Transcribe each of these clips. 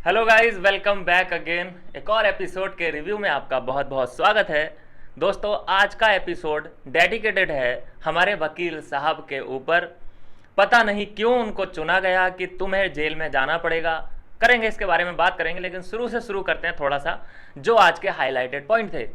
Hello guys, welcome back again. एक और episode के रिव्यू में आपका बहुत बहुत स्वागत है। दोस्तों, आज का एपिसोड डेडिकेटेड है हमारे वकील साहब के ऊपर। पता नहीं क्यों उनको चुना गया कि तुम्हें जेल में जाना पड़ेगा। करेंगे, इसके बारे में बात करेंगे, लेकिन शुरू से शुरू करते हैं थोड़ा सा जो आज के हाईलाइटेड पॉइंट थे।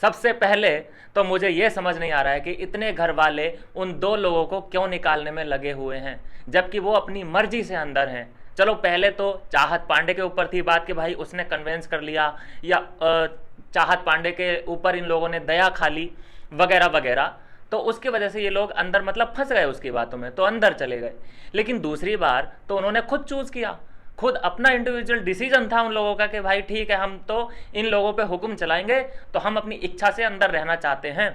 सबसे पहले तो मुझे ये समझ नहीं आ रहा है कि इतने घर वाले उन दो लोगों को क्यों निकालने में लगे हुए हैं, जबकि वो अपनी मर्जी से अंदर हैं। चलो, पहले तो चाहत पांडे के ऊपर थी बात कि भाई उसने कन्वेंस कर लिया, या चाहत पांडे के ऊपर इन लोगों ने दया खा ली वगैरह वगैरह, तो उसकी वजह से ये लोग अंदर मतलब फंस गए उसकी बातों में, तो अंदर चले गए। लेकिन दूसरी बार तो उन्होंने खुद चूज किया, खुद अपना इंडिविजुअल डिसीजन था उन लोगों का कि भाई ठीक है, हम तो इन लोगों पे हुक्म चलाएंगे, तो हम अपनी इच्छा से अंदर रहना चाहते हैं।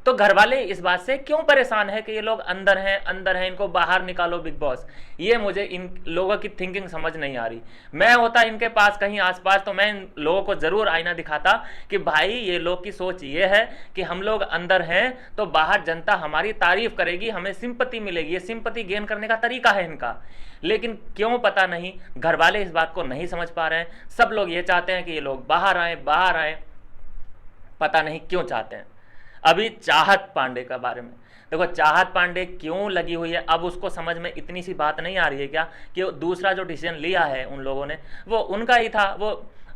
तो घर वाले इस बात से क्यों परेशान है कि ये लोग अंदर हैं, इनको बाहर निकालो बिग बॉस। ये मुझे इन लोगों की थिंकिंग समझ नहीं आ रही। मैं होता इनके पास कहीं आसपास तो मैं इन लोगों को जरूर आईना दिखाता कि भाई ये लोग की सोच ये है कि हम लोग अंदर हैं तो बाहर जनता हमारी तारीफ करेगी, हमें सिंपति मिलेगी। ये सिंपति गेन करने का तरीका है इनका। लेकिन क्यों पता नहीं घर वाले इस बात को नहीं समझ पा रहे हैं। सब लोग ये चाहते हैं कि ये लोग बाहर आए, पता नहीं क्यों चाहते हैं। अभी चाहत पांडे का बारे में देखो, चाहत पांडे क्यों लगी हुई है, अब उसको समझ में इतनी सी बात नहीं आ रही है क्या कि दूसरा जो डिसीजन लिया है उन लोगों ने वो उनका ही था, वो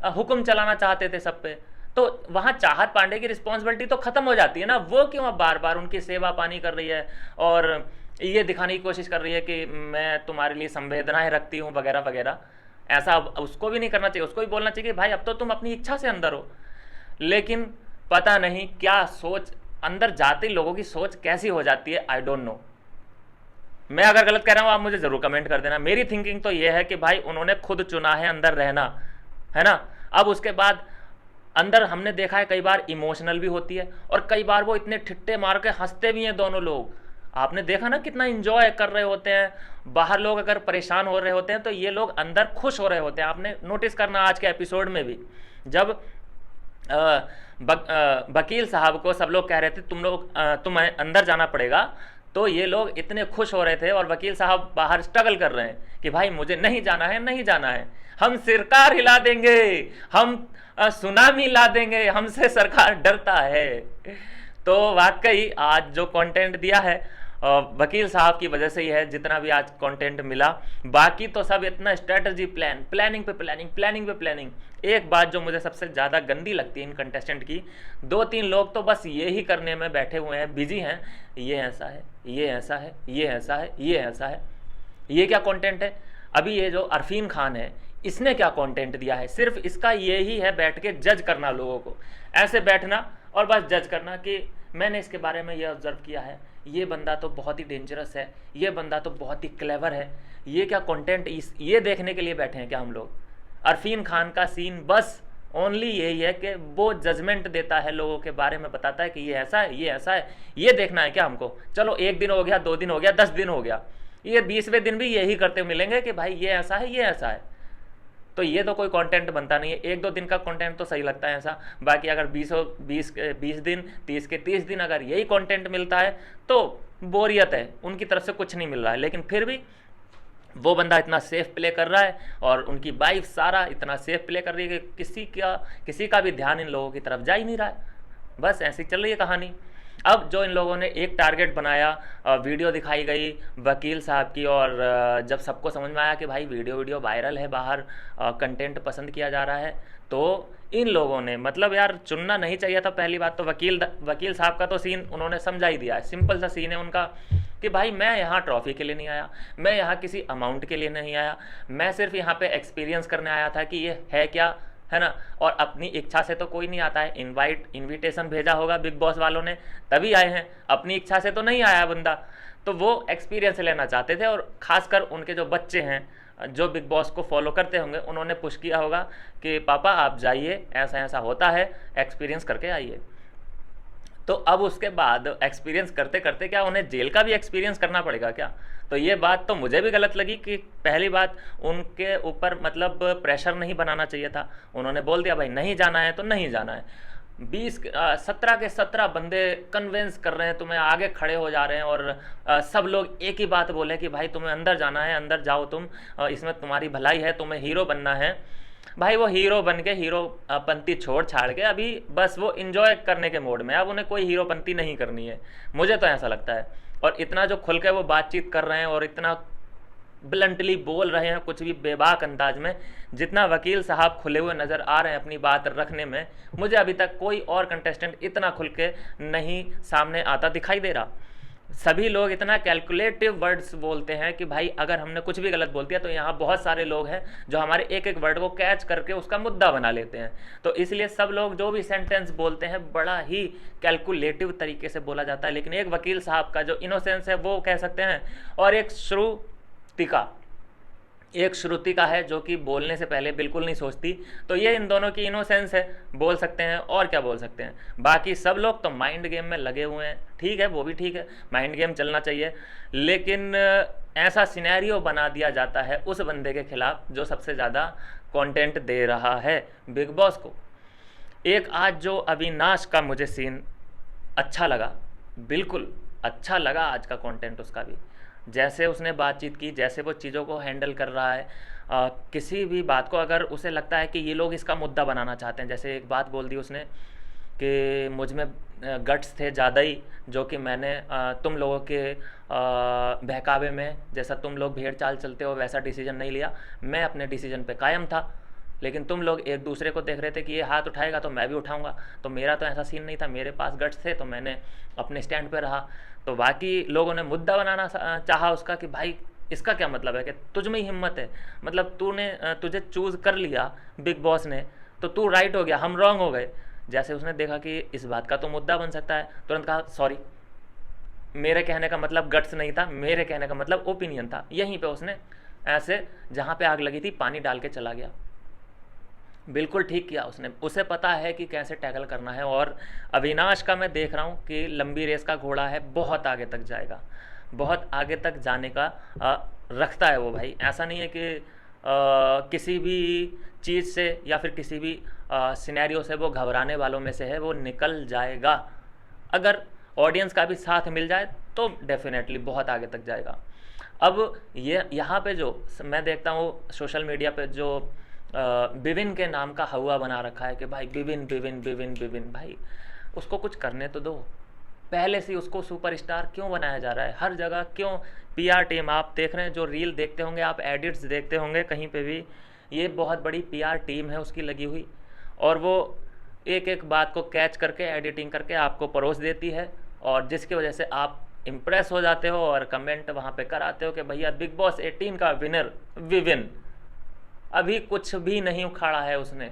हुक्म चलाना चाहते थे सब पे। तो वहाँ चाहत पांडे की रिस्पॉन्सिबिलिटी तो खत्म हो जाती है ना। वो क्यों अब बार बार उनकी सेवा पानी कर रही है और ये दिखाने की कोशिश कर रही है कि मैं तुम्हारे लिए संवेदनाएं रखती हूँ वगैरह वगैरह। ऐसा अब उसको भी नहीं करना चाहिए, उसको भी बोलना चाहिए कि भाई अब तो तुम अपनी इच्छा से अंदर हो। लेकिन पता नहीं क्या सोच, अंदर जाते लोगों की सोच कैसी हो जाती है, आई डोंट नो। मैं अगर गलत कह रहा हूं आप मुझे जरूर कमेंट कर देना। मेरी थिंकिंग तो ये है कि भाई उन्होंने खुद चुना है अंदर रहना, है ना। अब उसके बाद अंदर हमने देखा है कई बार इमोशनल भी होती है और कई बार वो इतने ठिट्टे मार के हंसते भी हैं दोनों लोग। आपने देखा ना कितना इंजॉय कर रहे होते हैं। बाहर लोग अगर परेशान हो रहे होते हैं तो ये लोग अंदर खुश हो रहे होते हैं। आपने नोटिस करना आज के एपिसोड में भी, जब वकील साहब को सब लोग कह रहे थे तुम अंदर जाना पड़ेगा, तो ये लोग इतने खुश हो रहे थे और वकील साहब बाहर स्ट्रगल कर रहे हैं कि भाई मुझे नहीं जाना है, नहीं जाना है, हम सरकार हिला देंगे, हम सुनामी ला देंगे, हमसे सरकार डरता है। तो वाकई आज जो कंटेंट दिया है वकील साहब की वजह से ही है, जितना भी आज कंटेंट मिला। बाकी तो सब इतना स्ट्रेटजी प्लानिंग पे प्लानिंग। एक बात जो मुझे सबसे ज़्यादा गंदी लगती है इन कंटेस्टेंट की, 2-3 लोग तो बस ये ही करने में बैठे हुए हैं, बिजी हैं। ये ऐसा है, ये ऐसा है, ये ऐसा है, ये ऐसा है। ये क्या कंटेंट है? अभी ये जो अरफीन खान है, इसने क्या कंटेंट दिया है? सिर्फ इसका ये ही है बैठ के जज करना, लोगों को ऐसे बैठना और बस जज करना कि मैंने इसके बारे में ये ऑब्जर्व किया है, ये बंदा तो बहुत ही डेंजरस है, ये बंदा तो बहुत ही क्लेवर है। ये क्या कंटेंट, ये देखने के लिए बैठे हैं क्या हम लोग? अरफीन खान का सीन बस ओनली यही है कि वो जजमेंट देता है, लोगों के बारे में बताता है कि ये ऐसा है, ये ऐसा है। ये देखना है क्या हमको? चलो 1 दिन हो गया, 2 दिन हो गया, 10 दिन हो गया, ये 20वें दिन भी यही करते मिलेंगे कि भाई ये ऐसा है, ये ऐसा है। तो ये तो कोई कंटेंट बनता नहीं है। 1-2 दिन का कंटेंट तो सही लगता है ऐसा। बाकी अगर 20 दिन, 30 के 30 दिन अगर यही कंटेंट मिलता है तो बोरियत है, उनकी तरफ से कुछ नहीं मिल रहा है। लेकिन फिर भी वो बंदा इतना सेफ प्ले कर रहा है और उनकी वाइफ सारा इतना सेफ प्ले कर रही है कि किसी का भी ध्यान इन लोगों की तरफ जा ही नहीं रहा है। बस ऐसी चल रही है कहानी। अब जो इन लोगों ने एक टारगेट बनाया, वीडियो दिखाई गई वकील साहब की, और जब सबको समझ में आया कि भाई वीडियो वायरल है, बाहर कंटेंट पसंद किया जा रहा है, तो इन लोगों ने मतलब यार चुनना नहीं चाहिए था। पहली बात तो वकील साहब का तो सीन उन्होंने समझा ही दिया है। सिंपल सा सीन है उनका कि भाई मैं यहाँ ट्रॉफी के लिए नहीं आया, मैं यहाँ किसी अमाउंट के लिए नहीं आया, मैं सिर्फ यहाँ पे एक्सपीरियंस करने आया था कि ये है क्या, है ना। और अपनी इच्छा से तो कोई नहीं आता है, इनविटेशन भेजा होगा बिग बॉस वालों ने तभी आए हैं, अपनी इच्छा से तो नहीं आया बंदा। तो वो एक्सपीरियंस लेना चाहते थे, और खासकर उनके जो बच्चे हैं जो बिग बॉस को फॉलो करते होंगे, उन्होंने पुश किया होगा कि पापा आप जाइए, ऐसा ऐसा होता है, एक्सपीरियंस करके आइए। तो अब उसके बाद एक्सपीरियंस करते करते क्या उन्हें जेल का भी एक्सपीरियंस करना पड़ेगा क्या? तो ये बात तो मुझे भी गलत लगी कि पहली बात उनके ऊपर मतलब प्रेशर नहीं बनाना चाहिए था। उन्होंने बोल दिया भाई नहीं जाना है तो नहीं जाना है। 20 17 के 17 बंदे कन्विंस कर रहे हैं, तुम्हें आगे खड़े हो जा रहे हैं, और सब लोग एक ही बात बोले कि भाई तुम्हें अंदर जाना है, अंदर जाओ तुम, इसमें तुम्हारी भलाई है, तुम्हें हीरो बनना है। भाई वो हीरो बन के हीरो पंती छोड़ छाड़ के अभी बस वो इंजॉय करने के मोड में है, अब उन्हें कोई हीरो पंती नहीं करनी है, मुझे तो ऐसा लगता है। और इतना जो खुल के वो बातचीत कर रहे हैं और इतना ब्लंटली बोल रहे हैं कुछ भी बेबाक अंदाज में, जितना वकील साहब खुले हुए नज़र आ रहे हैं अपनी बात रखने में, मुझे अभी तक कोई और कंटेस्टेंट इतना खुल के नहीं सामने आता दिखाई दे रहा। सभी लोग इतना कैलकुलेटिव वर्ड्स बोलते हैं कि भाई अगर हमने कुछ भी गलत बोल दिया तो यहाँ बहुत सारे लोग हैं जो हमारे एक एक वर्ड को कैच करके उसका मुद्दा बना लेते हैं। तो इसलिए सब लोग जो भी सेंटेंस बोलते हैं बड़ा ही कैलकुलेटिव तरीके से बोला जाता है। लेकिन एक वकील साहब का जो इनोसेंस है वो कह सकते हैं, और एक श्रुतिका है जो कि बोलने से पहले बिल्कुल नहीं सोचती। तो ये इन दोनों की इनोसेंस है, बोल सकते हैं, और क्या बोल सकते हैं। बाकी सब लोग तो माइंड गेम में लगे हुए हैं, ठीक है, वो भी ठीक है, माइंड गेम चलना चाहिए, लेकिन ऐसा सिनेरियो बना दिया जाता है उस बंदे के खिलाफ जो सबसे ज़्यादा कंटेंट दे रहा है बिग बॉस को। एक आज जो अविनाश का मुझे सीन अच्छा लगा, बिल्कुल अच्छा लगा आज का कंटेंट उसका भी, जैसे उसने बातचीत की, जैसे वो चीज़ों को हैंडल कर रहा है। किसी भी बात को अगर उसे लगता है कि ये लोग इसका मुद्दा बनाना चाहते हैं, जैसे एक बात बोल दी उसने कि मुझ में गट्स थे ज़्यादा ही, जो कि मैंने तुम लोगों के बहकावे में, जैसा तुम लोग भेड़ चाल चलते हो वैसा डिसीजन नहीं लिया, मैं अपने डिसीजन पे कायम था। लेकिन तुम लोग एक दूसरे को देख रहे थे कि ये हाथ उठाएगा तो मैं भी उठाऊंगा, तो मेरा तो ऐसा सीन नहीं था, मेरे पास गट्स थे तो मैंने अपने स्टैंड पे रहा। तो बाकी लोगों ने मुद्दा बनाना चाहा उसका कि भाई इसका क्या मतलब है कि तुझ में ही हिम्मत है, मतलब तुझे चूज़ कर लिया बिग बॉस ने तो तू राइट हो गया, हम रॉन्ग हो गए। जैसे उसने देखा कि इस बात का तो मुद्दा बन सकता है, तुरंत कहा सॉरी, मेरे कहने का मतलब गट्स नहीं था, मेरे कहने का मतलब ओपिनियन था। यहीं पे उसने ऐसे जहाँ पे आग लगी थी पानी डाल के चला गया। बिल्कुल ठीक किया उसने, उसे पता है कि कैसे टैकल करना है। और अविनाश का मैं देख रहा हूँ कि लंबी रेस का घोड़ा है, बहुत आगे तक जाएगा, बहुत आगे तक जाने का रखता है वो भाई। ऐसा नहीं है कि किसी भी चीज़ से या फिर किसी भी सिनेरियो से वो घबराने वालों में से है, वो निकल जाएगा। अगर ऑडियंस का भी साथ मिल जाए तो डेफिनेटली बहुत आगे तक जाएगा। अब ये यहाँ पे जो मैं देखता हूँ सोशल मीडिया पे जो बिबिन के नाम का हवा बना रखा है कि भाई बिबिन बिबिन बिबिन बिबिन, भाई उसको कुछ करने तो दो। पहले से उसको सुपरस्टार क्यों बनाया जा रहा है हर जगह, क्यों? पीआर टीम, आप देख रहे हैं, जो रील देखते होंगे आप, एडिट्स देखते होंगे कहीं पे भी, ये बहुत बड़ी पीआर टीम है उसकी लगी हुई, और वो एक एक बात को कैच करके एडिटिंग करके आपको परोस देती है, और जिसकी वजह से आप इम्प्रेस हो जाते हो और कमेंट वहाँ पे कराते हो कि भैया बिग बॉस 18 का विनर विविन। अभी कुछ भी नहीं उखाड़ा है उसने,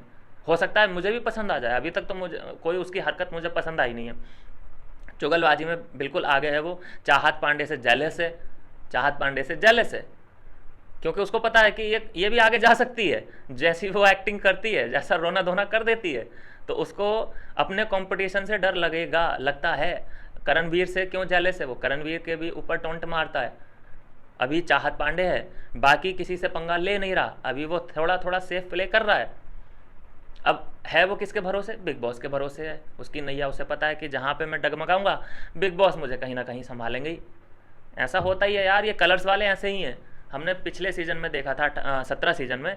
हो सकता है मुझे भी पसंद आ जाए, अभी तक तो मुझे कोई उसकी हरकत मुझे पसंद आई नहीं है। चुगलबाजी में बिल्कुल आगे है वो, चाहत पांडे से जेलस है, चाहत पांडे से जेलस है, क्योंकि उसको पता है कि ये भी आगे जा सकती है, जैसी वो एक्टिंग करती है, जैसा रोना धोना कर देती है, तो उसको अपने कंपटीशन से डर लगता है। करणवीर से क्यों जेलस है वो? करणवीर के भी ऊपर टोंट मारता है। अभी चाहत पांडे है, बाकी किसी से पंगा ले नहीं रहा, अभी वो थोड़ा थोड़ा सेफ प्ले कर रहा है। अब है वो किसके भरोसे? बिग बॉस के भरोसे है। उसकी नैया उसे पता है कि जहाँ पे मैं डगमगाऊंगा बिग बॉस मुझे कहीं ना कहीं संभालेंगे ही। ऐसा होता ही है यार, ये कलर्स वाले ऐसे ही हैं। हमने पिछले सीजन में देखा था 17 सीजन में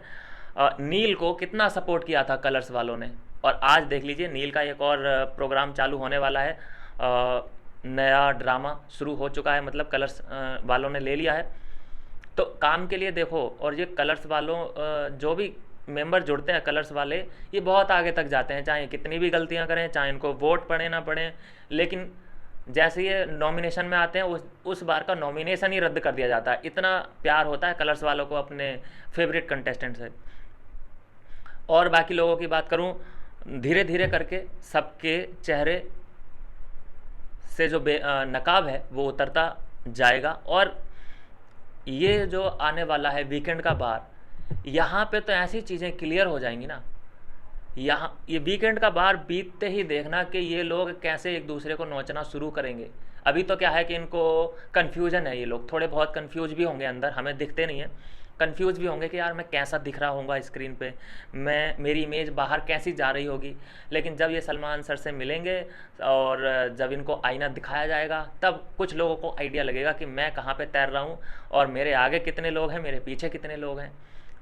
नील को कितना सपोर्ट किया था कलर्स वालों ने, और आज देख लीजिए नील का एक और प्रोग्राम चालू होने वाला है, नया ड्रामा शुरू हो चुका है, मतलब कलर्स वालों ने ले लिया है। तो काम के लिए देखो, और ये कलर्स वालों जो भी मेंबर जुड़ते हैं कलर्स वाले, ये बहुत आगे तक जाते हैं, चाहे कितनी भी गलतियां करें, चाहे इनको वोट पड़े ना पड़े, लेकिन जैसे ये नॉमिनेशन में आते हैं उस बार का नॉमिनेशन ही रद्द कर दिया जाता है। इतना प्यार होता है कलर्स वालों को अपने फेवरेट कंटेस्टेंट से। और बाकी लोगों की बात करूं, धीरे धीरे करके सबके चेहरे से जो नकाब है वो उतरता जाएगा। और ये जो आने वाला है वीकेंड का बार, यहाँ पे तो ऐसी चीज़ें क्लियर हो जाएंगी ना, यहाँ ये वीकेंड का बार बीतते ही देखना कि ये लोग कैसे एक दूसरे को नोचना शुरू करेंगे। अभी तो क्या है कि इनको कन्फ्यूजन है, ये लोग थोड़े बहुत कन्फ्यूज भी होंगे अंदर, हमें दिखते नहीं है, कंफ्यूज भी होंगे कि यार मैं कैसा दिख रहा होऊंगा स्क्रीन पे, मेरी इमेज बाहर कैसी जा रही होगी। लेकिन जब ये सलमान सर से मिलेंगे और जब इनको आईना दिखाया जाएगा, तब कुछ लोगों को आइडिया लगेगा कि मैं कहाँ पे तैर रहा हूँ और मेरे आगे कितने लोग हैं, मेरे पीछे कितने लोग हैं।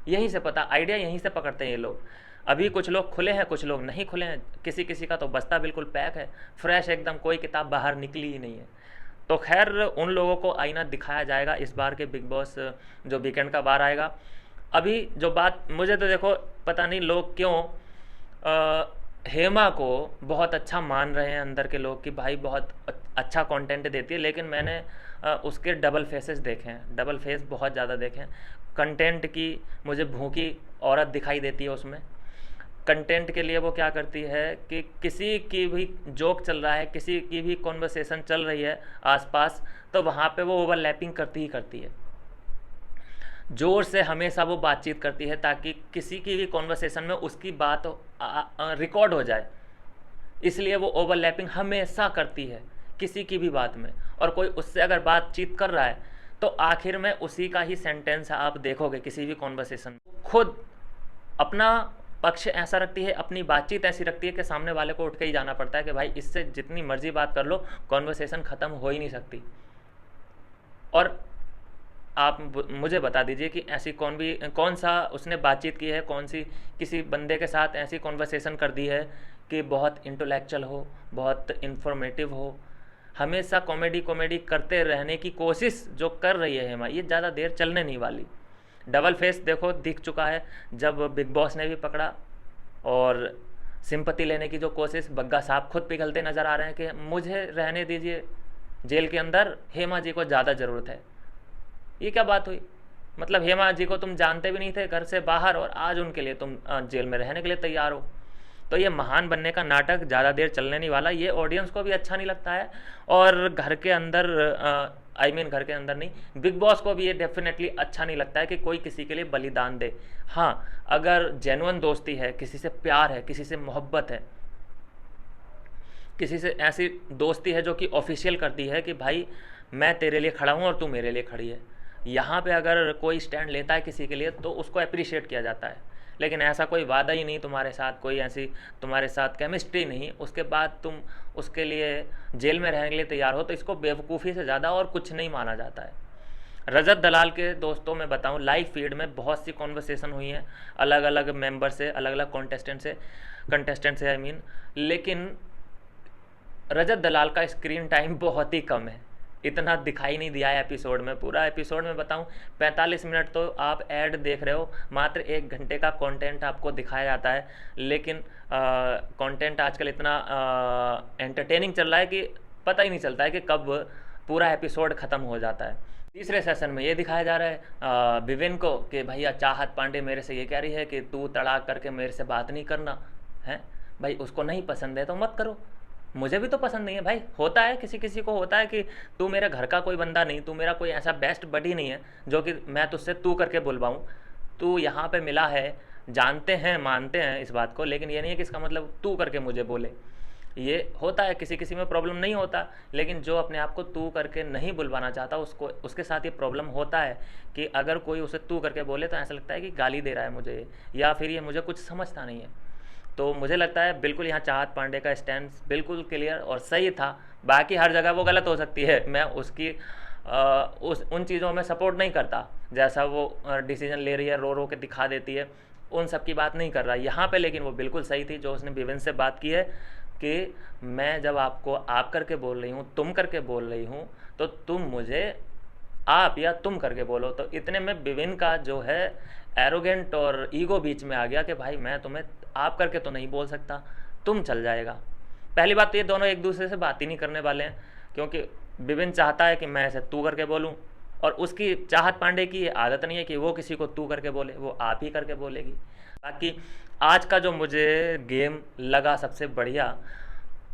यहीं से पता, आइडिया यहीं से पकड़ते हैं ये लोग। अभी कुछ लोग खुले हैं, कुछ लोग नहीं खुले हैं, किसी किसी का तो बस्ता बिल्कुल पैक है, फ्रेश एकदम, कोई किताब बाहर निकली ही नहीं है। तो खैर उन लोगों को आईना दिखाया जाएगा इस बार के बिग बॉस जो वीकेंड का बार आएगा। अभी जो बात, मुझे तो देखो पता नहीं लोग क्यों हेमा को बहुत अच्छा मान रहे हैं अंदर के लोग कि भाई बहुत अच्छा कंटेंट देती है, लेकिन मैंने उसके डबल फेसेस देखे हैं, डबल फेस बहुत ज़्यादा देखे हैं। कंटेंट की मुझे भूखी औरत दिखाई देती है उसमें। कंटेंट के लिए वो क्या करती है कि किसी की भी जोक चल रहा है, किसी की भी कॉन्वर्सेशन चल रही है आसपास, तो वहाँ पे वो ओवरलैपिंग करती ही करती है, ज़ोर से हमेशा वो बातचीत करती है ताकि किसी की भी कॉन्वर्सेशन में उसकी बात रिकॉर्ड हो जाए। इसलिए वो ओवरलैपिंग हमेशा करती है किसी की भी बात में, और कोई उससे अगर बातचीत कर रहा है तो आखिर में उसी का ही सेंटेंस आप देखोगे किसी भी कॉन्वर्सेशन में। खुद अपना पक्ष ऐसा रखती है, अपनी बातचीत ऐसी रखती है कि सामने वाले को उठ के ही जाना पड़ता है कि भाई इससे जितनी मर्जी बात कर लो, कॉन्वर्सेशन ख़त्म हो ही नहीं सकती। और आप मुझे बता दीजिए कि ऐसी कौन सा उसने बातचीत की है, कौन सी किसी बंदे के साथ ऐसी कॉन्वर्सेशन कर दी है कि बहुत इंटेलेक्चुअल हो, बहुत इंफॉर्मेटिव हो। हमेशा कॉमेडी कॉमेडी करते रहने की कोशिश जो कर रही है हेमा, ये ज़्यादा देर चलने नहीं वाली। डबल फेस देखो दिख चुका है, जब बिग बॉस ने भी पकड़ा, और सिंपैथी लेने की जो कोशिश बग्गा साहब खुद पिघलते नज़र आ रहे हैं कि मुझे रहने दीजिए जेल के अंदर, हेमा जी को ज़्यादा ज़रूरत है। ये क्या बात हुई? मतलब हेमा जी को तुम जानते भी नहीं थे घर से बाहर, और आज उनके लिए तुम जेल में रहने के लिए तैयार हो। तो ये महान बनने का नाटक ज़्यादा देर चलने नहीं वाला, ये ऑडियंस को भी अच्छा नहीं लगता है, और घर के अंदर घर के अंदर नहीं, बिग बॉस को भी ये डेफिनेटली अच्छा नहीं लगता है कि कोई किसी के लिए बलिदान दे। हाँ, अगर जेन्युइन दोस्ती है, किसी से प्यार है, किसी से मोहब्बत है, किसी से ऐसी दोस्ती है जो कि ऑफिशियल करती है कि भाई मैं तेरे लिए खड़ा हूँ और तू मेरे लिए खड़ी है, यहाँ पे अगर कोई स्टैंड लेता है किसी के लिए तो उसको अप्रिशिएट किया जाता है। लेकिन ऐसा कोई वादा ही नहीं तुम्हारे साथ, कोई ऐसी तुम्हारे साथ केमिस्ट्री नहीं, उसके बाद तुम उसके लिए जेल में रहने के लिए तैयार हो, तो इसको बेवकूफ़ी से ज़्यादा और कुछ नहीं माना जाता है। रजत दलाल के दोस्तों में बताऊं, लाइव फीड में बहुत सी कॉन्वर्सेशन हुई हैं अलग अलग मेंबर से, अलग अलग कंटेस्टेंट से लेकिन रजत दलाल का स्क्रीन टाइम बहुत ही कम है, इतना दिखाई नहीं दिया है एपिसोड में। पूरा एपिसोड में बताऊं 45 मिनट तो आप ऐड देख रहे हो, मात्र 1 घंटे का कंटेंट आपको दिखाया जाता है। लेकिन कंटेंट आजकल इतना एंटरटेनिंग चल रहा है कि पता ही नहीं चलता है कि कब पूरा एपिसोड ख़त्म हो जाता है। तीसरे सेशन में ये दिखाया जा रहा है विवेन को कि भैया चाहत पांडे मेरे से ये कह रही है कि तू तड़ाक करके मेरे से बात नहीं करना है। भाई उसको नहीं पसंद है तो मत करो, मुझे भी तो पसंद नहीं है भाई। होता है किसी किसी को, होता है कि तू मेरे घर का कोई बंदा नहीं, तू मेरा कोई ऐसा बेस्ट बडी नहीं है जो कि मैं तुझसे तू करके बुलवाऊँ। तू यहाँ पे मिला है, जानते हैं मानते हैं इस बात को, लेकिन ये नहीं है कि इसका मतलब तू करके मुझे बोले। ये होता है, किसी किसी में प्रॉब्लम नहीं होता, लेकिन जो अपने आप को तू करके नहीं बुलवाना चाहता उसको, उसके साथ ये प्रॉब्लम होता है कि अगर कोई उसे तू करके बोले तो ऐसा लगता है कि गाली दे रहा है मुझे, या फिर ये मुझे कुछ समझता नहीं है। तो मुझे लगता है बिल्कुल यहाँ चाहत पांडे का स्टैंड बिल्कुल क्लियर और सही था। बाकी हर जगह वो गलत हो सकती है, मैं उसकी उन चीज़ों में सपोर्ट नहीं करता, जैसा वो डिसीजन ले रही है, रो रो के दिखा देती है, उन सब की बात नहीं कर रहा यहाँ पे। लेकिन वो बिल्कुल सही थी जो उसने विवेन से बात की है कि मैं जब आपको आप करके बोल रही हूँ, तुम करके बोल रही हूँ, तो तुम मुझे आप या तुम करके बोलो। तो इतने में विवेन का जो है एरोगेंट और ईगो बीच में आ गया कि भाई मैं तुम्हें आप करके तो नहीं बोल सकता, तुम चल जाएगा। पहली बात तो ये दोनों एक दूसरे से बात ही नहीं करने वाले हैं, क्योंकि विवेन चाहता है कि मैं ऐसे तू करके बोलूं, और उसकी चाहत पांडे की ये आदत नहीं है कि वो किसी को तू करके बोले, वो आप ही करके बोलेगी। बाकी आज का जो मुझे गेम लगा सबसे बढ़िया,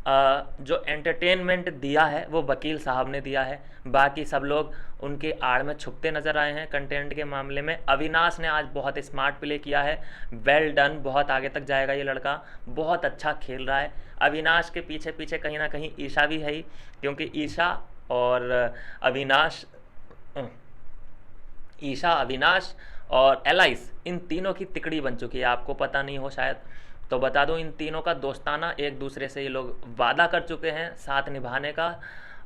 जो एंटरटेनमेंट दिया है वो वकील साहब ने दिया है। बाकी सब लोग उनके आड़ में छुपते नज़र आए हैं कंटेंट के मामले में। अविनाश ने आज बहुत स्मार्ट प्ले किया है, वेल डन, बहुत आगे तक जाएगा ये लड़का, बहुत अच्छा खेल रहा है। अविनाश के पीछे पीछे कहीं ना कहीं ईशा भी है ही, क्योंकि ईशा अविनाश और एलाइस, इन तीनों की तिकड़ी बन चुकी है। आपको पता नहीं हो शायद, तो बता दूं, इन तीनों का दोस्ताना एक दूसरे से ये लोग वादा कर चुके हैं साथ निभाने का,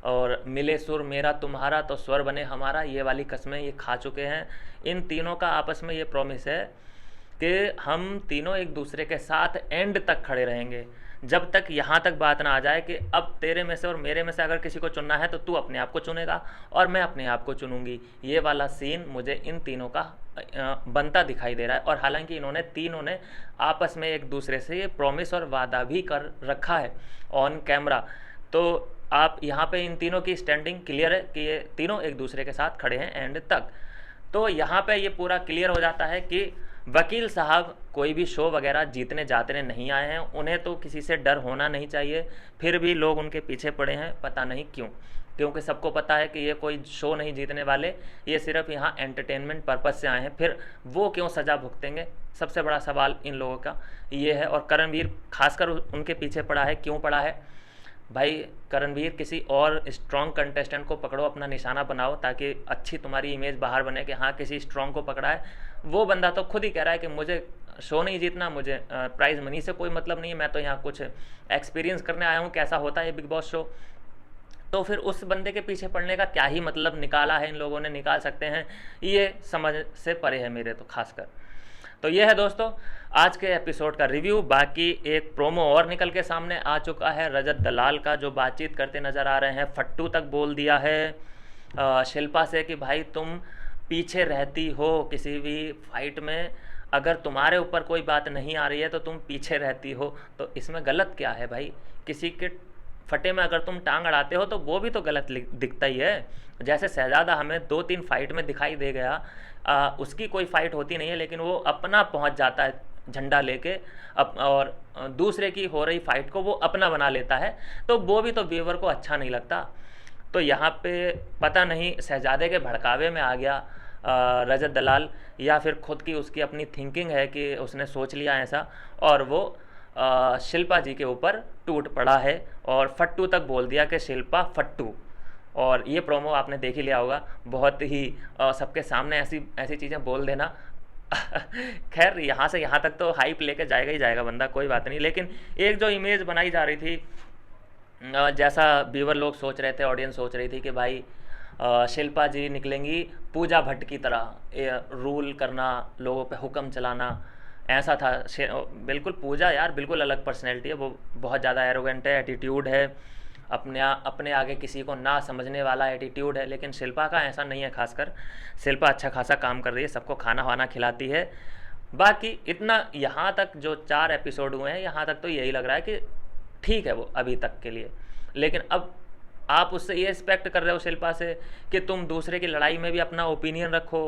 और मिले सुर मेरा तुम्हारा तो स्वर बने हमारा, ये वाली कस्में ये खा चुके हैं। इन तीनों का आपस में ये प्रॉमिस है कि हम तीनों एक दूसरे के साथ एंड तक खड़े रहेंगे, जब तक यहाँ तक बात ना आ जाए कि अब तेरे में से और मेरे में से अगर किसी को चुनना है तो तू अपने आप को चुनेगा और मैं अपने आप को चुनूंगी। ये वाला सीन मुझे इन तीनों का बनता दिखाई दे रहा है। और हालांकि इन्होंने तीनों ने आपस में एक दूसरे से ये प्रॉमिस और वादा भी कर रखा है ऑन कैमरा। तो आप यहाँ पे इन तीनों की स्टैंडिंग क्लियर है कि ये तीनों एक दूसरे के साथ खड़े हैं एंड तक। तो यहाँ पे ये पूरा क्लियर हो जाता है कि वकील साहब कोई भी शो वगैरह जीतने जातने नहीं आए हैं, उन्हें तो किसी से डर होना नहीं चाहिए, फिर भी लोग उनके पीछे पड़े हैं, पता नहीं क्यों। क्योंकि सबको पता है कि ये कोई शो नहीं जीतने वाले, ये सिर्फ यहाँ एंटरटेनमेंट पर्पज़ से आए हैं, फिर वो क्यों सज़ा भुगतेंगे, सबसे बड़ा सवाल इन लोगों का ये है। और करणवीर खासकर उनके पीछे पड़ा है, क्यों पड़ा है भाई? करणवीर, किसी और स्ट्रॉन्ग कंटेस्टेंट को पकड़ो, अपना निशाना बनाओ, ताकि अच्छी तुम्हारी इमेज बाहर बने कि हाँ किसी स्ट्रॉन्ग को पकड़ा है। वो बंदा तो खुद ही कह रहा है कि मुझे शो नहीं जीतना, मुझे प्राइज़ मनी से कोई मतलब नहीं है, मैं तो यहाँ कुछ एक्सपीरियंस करने आया हूँ कैसा होता है ये बिग बॉस शो। तो फिर उस बंदे के पीछे पड़ने का क्या ही मतलब निकाला है इन लोगों ने, निकाल सकते हैं, ये समझ से परे है मेरे तो खासकर। तो ये है दोस्तों आज के एपिसोड का रिव्यू। बाकी एक प्रोमो और निकल के सामने आ चुका है रजत दलाल का, जो बातचीत करते नज़र आ रहे हैं। फट्टू तक बोल दिया है शिल्पा से कि भाई तुम पीछे रहती हो किसी भी फाइट में, अगर तुम्हारे ऊपर कोई बात नहीं आ रही है तो तुम पीछे रहती हो, तो इसमें गलत क्या है भाई? किसी के फटे में अगर तुम टांग अड़ाते हो तो वो भी तो गलत दिखता ही है। जैसे शहजादा हमें 2-3 फाइट में दिखाई दे गया, उसकी कोई फाइट होती नहीं है लेकिन वो अपना पहुंच जाता है झंडा लेके और दूसरे की हो रही फाइट को वो अपना बना लेता है, तो वो भी तो व्यूअर को अच्छा नहीं लगता। तो यहाँ पे पता नहीं शहजादे के भड़कावे में आ गया रजत दलाल, या फिर खुद की उसकी अपनी थिंकिंग है कि उसने सोच लिया ऐसा और वो शिल्पा जी के ऊपर टूट पड़ा है और फट्टू तक बोल दिया कि शिल्पा फट्टू। और ये प्रोमो आपने देख ही लिया होगा, बहुत ही सबके सामने ऐसी चीज़ें बोल देना खैर यहाँ से यहाँ तक तो हाइप लेके जाएगा ही जाएगा बंदा, कोई बात नहीं। लेकिन एक जो इमेज बनाई जा रही थी, जैसा व्यूअर लोग सोच रहे थे, ऑडियंस सोच रही थी कि भाई शिल्पा जी निकलेंगी पूजा भट्ट की तरह, रूल करना, लोगों पे हुक्म चलाना, ऐसा था। बिल्कुल पूजा यार बिल्कुल अलग पर्सनैलिटी है, वो बहुत ज़्यादा एरोगेंट है, एटीट्यूड है, अपने आगे किसी को ना समझने वाला एटीट्यूड है। लेकिन शिल्पा का ऐसा नहीं है, खासकर शिल्पा अच्छा खासा काम कर रही है, सबको खाना वाना खिलाती है। बाकी इतना यहाँ तक जो 4 एपिसोड हुए हैं यहाँ तक तो यही लग रहा है कि ठीक है वो अभी तक के लिए। लेकिन अब आप उससे ये एक्सपेक्ट कर रहे हो शिल्पा से कि तुम दूसरे की लड़ाई में भी अपना ओपिनियन रखो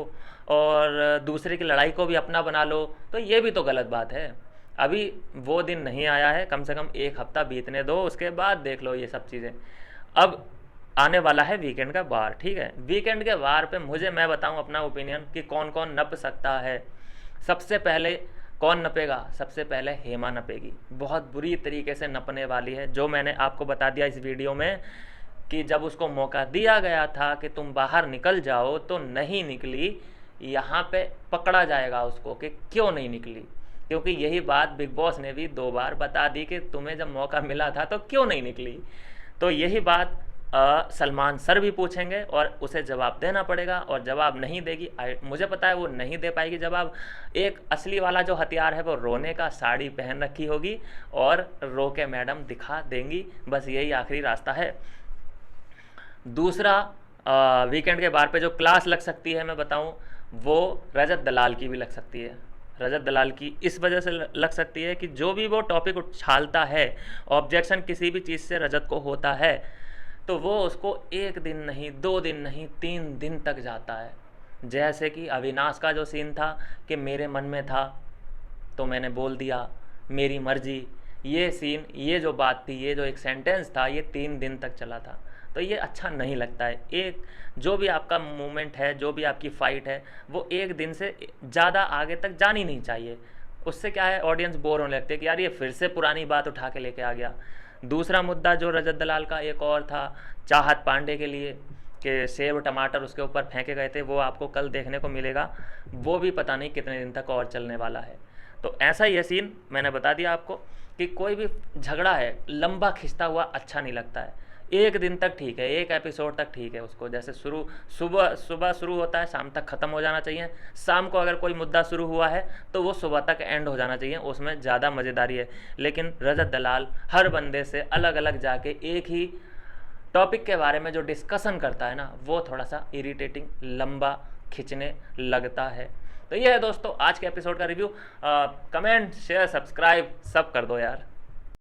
और दूसरे की लड़ाई को भी अपना बना लो, तो ये भी तो गलत बात है। अभी वो दिन नहीं आया है, कम से कम 1 हफ्ता बीतने दो, उसके बाद देख लो ये सब चीज़ें। अब आने वाला है वीकेंड का वार, ठीक है? वीकेंड के वार पे मैं बताऊं अपना ओपिनियन कि कौन कौन नप सकता है। सबसे पहले कौन नपेगा? सबसे पहले हेमा नपेगी, बहुत बुरी तरीके से नपने वाली है। जो मैंने आपको बता दिया इस वीडियो में कि जब उसको मौका दिया गया था कि तुम बाहर निकल जाओ तो नहीं निकली, यहाँ पे पकड़ा जाएगा उसको कि क्यों नहीं निकली, क्योंकि यही बात बिग बॉस ने भी 2 बार बता दी कि तुम्हें जब मौका मिला था तो क्यों नहीं निकली। तो यही बात सलमान सर भी पूछेंगे और उसे जवाब देना पड़ेगा, और जवाब नहीं देगी, मुझे पता है वो नहीं दे पाएगी जवाब। एक असली वाला जो हथियार है वो रोने का, साड़ी पहन रखी होगी और रो के मैडम दिखा देंगी, बस यही आखिरी रास्ता है। दूसरा वीकेंड के बार पे जो क्लास लग सकती है मैं बताऊं, वो रजत दलाल की भी लग सकती है। रजत दलाल की इस वजह से लग सकती है कि जो भी वो टॉपिक उछालता है, ऑब्जेक्शन किसी भी चीज़ से रजत को होता है, तो वो उसको 1 दिन नहीं, 2 दिन नहीं, 3 दिन तक जाता है। जैसे कि अविनाश का जो सीन था कि मेरे मन में था तो मैंने बोल दिया, मेरी मर्जी, ये सीन, ये जो बात थी, ये जो एक सेंटेंस था, ये 3 दिन तक चला था। तो ये अच्छा नहीं लगता है। एक जो भी आपका मूवमेंट है, जो भी आपकी फ़ाइट है, वो 1 दिन से ज़्यादा आगे तक जानी नहीं चाहिए। उससे क्या है, ऑडियंस बोर होने लगती है कि यार ये फिर से पुरानी बात उठा के लेके आ गया। दूसरा मुद्दा जो रजत दलाल का एक और था चाहत पांडे के लिए, कि सेब टमाटर उसके ऊपर फेंके गए थे, वो आपको कल देखने को मिलेगा। वो भी पता नहीं कितने दिन तक और चलने वाला है। तो ऐसा ही है सीन, मैंने बता दिया आपको कि कोई भी झगड़ा है लंबा खिंचता हुआ अच्छा नहीं लगता है। एक दिन तक ठीक है, एक एपिसोड तक ठीक है, उसको जैसे सुबह सुबह शुरू होता है शाम तक ख़त्म हो जाना चाहिए। शाम को अगर कोई मुद्दा शुरू हुआ है तो वो सुबह तक एंड हो जाना चाहिए, उसमें ज़्यादा मज़ेदारी है। लेकिन रजत दलाल हर बंदे से अलग अलग जाके एक ही टॉपिक के बारे में जो डिस्कशन करता है ना, वो थोड़ा सा इरिटेटिंग लंबा खिंचने लगता है। तो ये है दोस्तों आज के एपिसोड का रिव्यू। कमेंट शेयर सब्सक्राइब सब कर दो यार।